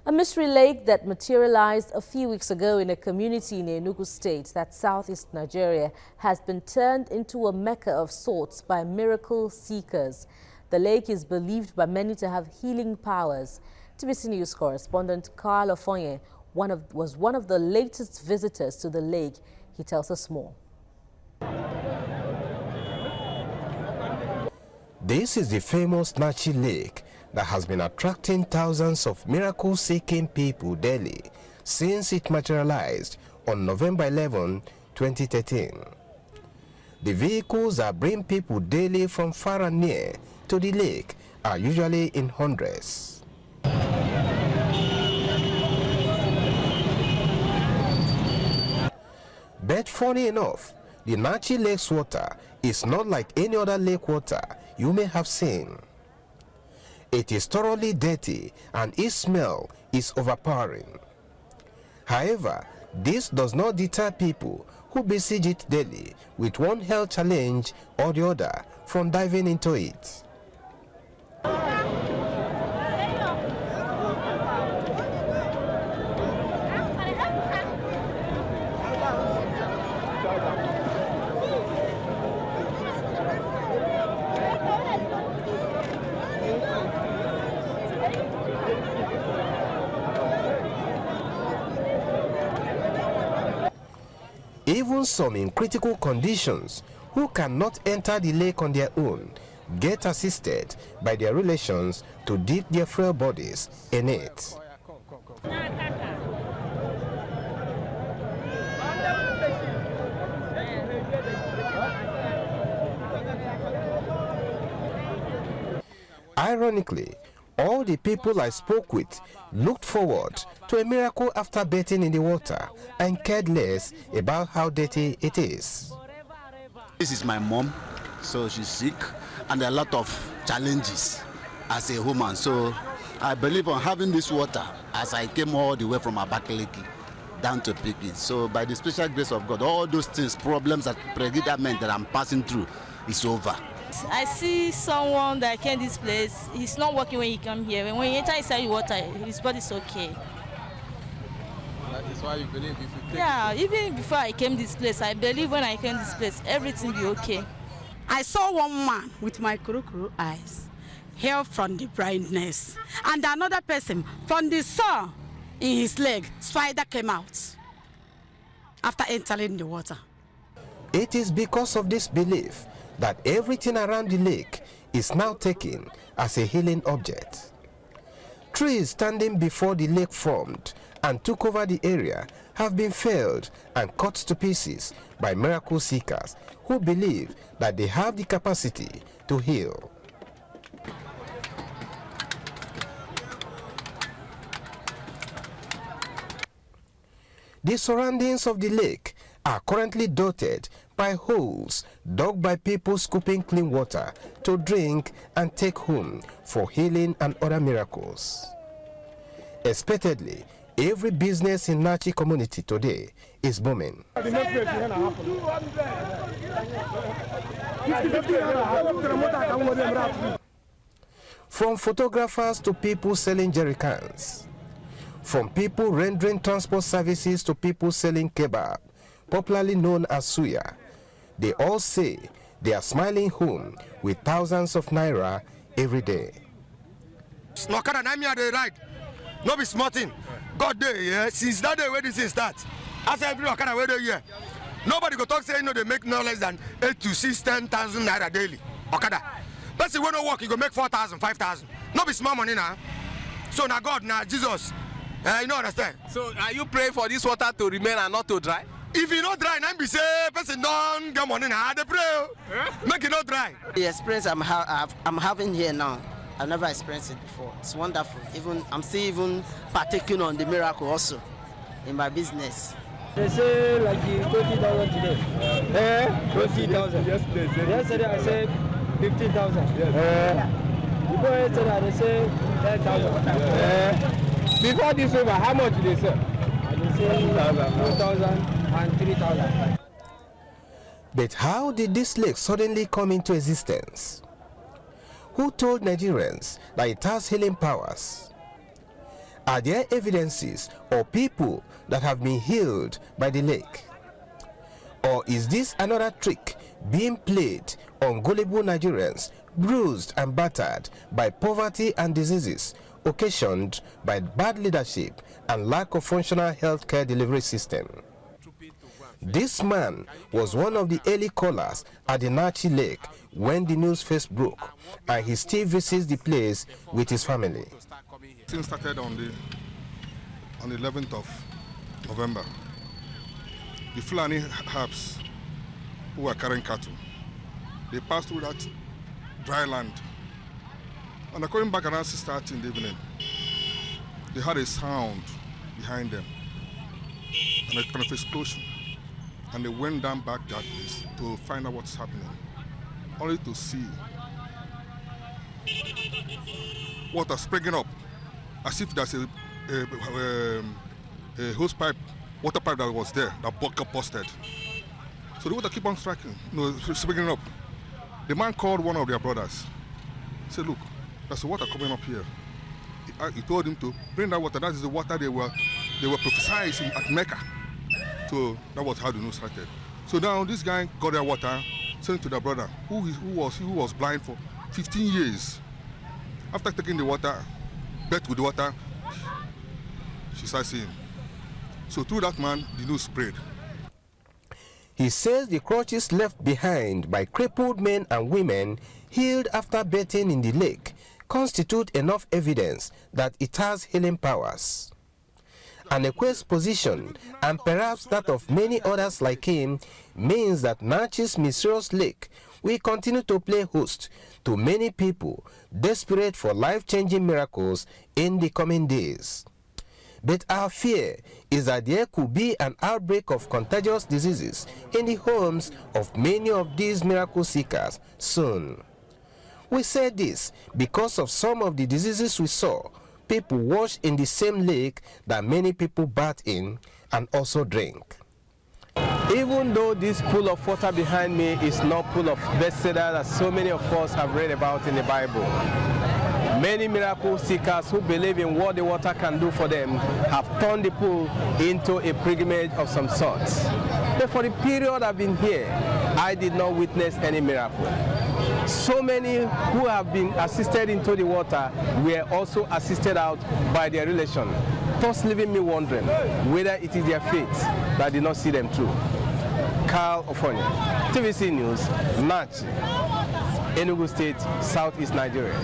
A mystery lake that materialized a few weeks ago in a community in Enugu State, that's southeast Nigeria, has been turned into a mecca of sorts by miracle seekers. The lake is believed by many to have healing powers. TVC News correspondent Carl Ofonye was one of the latest visitors to the lake. He tells us more. This is the famous Nachi Lake that has been attracting thousands of miracle-seeking people daily since it materialized on November 11, 2013. The vehicles that bring people daily from far and near to the lake are usually in hundreds. But funny enough, the Nachi Lake's water is not like any other lake water you may have seen. It is thoroughly dirty and its smell is overpowering. However, this does not deter people who besiege it daily with one health challenge or the other from diving into it. Even some in critical conditions who cannot enter the lake on their own get assisted by their relations to dip their frail bodies in it. Ironically, all the people I spoke with looked forward to a miracle after bathing in the water and cared less about how dirty it is. This is my mom, so she's sick, and a lot of challenges as a woman. So I believe on having this water as I came all the way from Abakaliki down to Piki. So by the special grace of God, all those things, problems, that predicament that I'm passing through is over. I see someone that came this place. He's not working when he come here. When he enter inside the water, his body's okay. That is why you believe if you take Yeah, even before I came this place, I believe when I came this place, everything be okay. I saw one man with my kuru eyes, hair from the blindness, and another person from the saw in his leg. Spider came out after entering the water. It is because of this belief that everything around the lake is now taken as a healing object. Trees standing before the lake formed and took over the area have been felled and cut to pieces by miracle seekers who believe that they have the capacity to heal. The surroundings of the lake are currently dotted by holes dug by people scooping clean water to drink and take home for healing and other miracles. Expectedly, every business in Nachi community today is booming. From photographers to people selling jerry cans, from people rendering transport services to people selling kebab, popularly known as suya, they all say they are smiling home with thousands of naira every day. No kind of name they ride, no be smarting. God day, yeah. Since that day where this thing starts, as every kind of way they here, nobody go talk say they make no less than 8 to 6, 10,000 naira daily. Okada, but see when no work, you go make 4,000, 5,000. No be small money now. So now God, now Jesus, you know understand. So are you praying for this water to remain and not to dry? If you not dry, then be say person don't get money now. They pray, make it not dry. The experience I'm having here now, I've never experienced it before. It's wonderful. I'm still partaking on the miracle also in my business. They say like 20,000 today. 20,000. Yesterday I said 15,000. Before yesterday they say 10,000. Before this over, how much did they say? They say 2,000 and 3,000. But how did this lake suddenly come into existence? Who told Nigerians that it has healing powers? Are there evidences or people that have been healed by the lake? Or is this another trick being played on gullible Nigerians, bruised and battered by poverty and diseases occasioned by bad leadership and lack of functional healthcare delivery system? This man was one of the early callers at the Nachi Lake when the news first broke, and he still visits the place with his family. Things started on the 11th of November. The Fulani Herbs who were carrying cattle, they passed through that dry land. And they're coming back around 6:30 in the evening. They had a sound behind them and a kind of explosion. And they went down back that place to find out what's happening, only to see water springing up as if there's a hose pipe, water pipe that was there that got busted. So the water keep on springing up. The man called one of their brothers. He said, "Look, there's water coming up here." He told him to bring that water. That is the water they were prophesying at Mecca. So that was how the news started. So now this guy got their water, sent it to their brother, who was blind for 15 years. After taking the water, bet with the water, she started seeing. So through that man, the news spread. He says the crutches left behind by crippled men and women healed after bathing in the lake constitute enough evidence that it has healing powers. An Ekwe's position, and perhaps that of many others like him, means that Nachi's mysterious lake will continue to play host to many people desperate for life-changing miracles in the coming days. But our fear is that there could be an outbreak of contagious diseases in the homes of many of these miracle seekers soon. We say this because of some of the diseases we saw. People wash in the same lake that many people bath in and also drink. Even though this pool of water behind me is not pool of Bethesda that so many of us have read about in the Bible, many miracle seekers who believe in what the water can do for them have turned the pool into a pilgrimage of some sort. But for the period I've been here, I did not witness any miracle. So many who have been assisted into the water were also assisted out by their relation, thus leaving me wondering whether it is their fate that did not see them through. Carl Ofonia, TVC News, Nachi, Enugu State, Southeast Nigeria.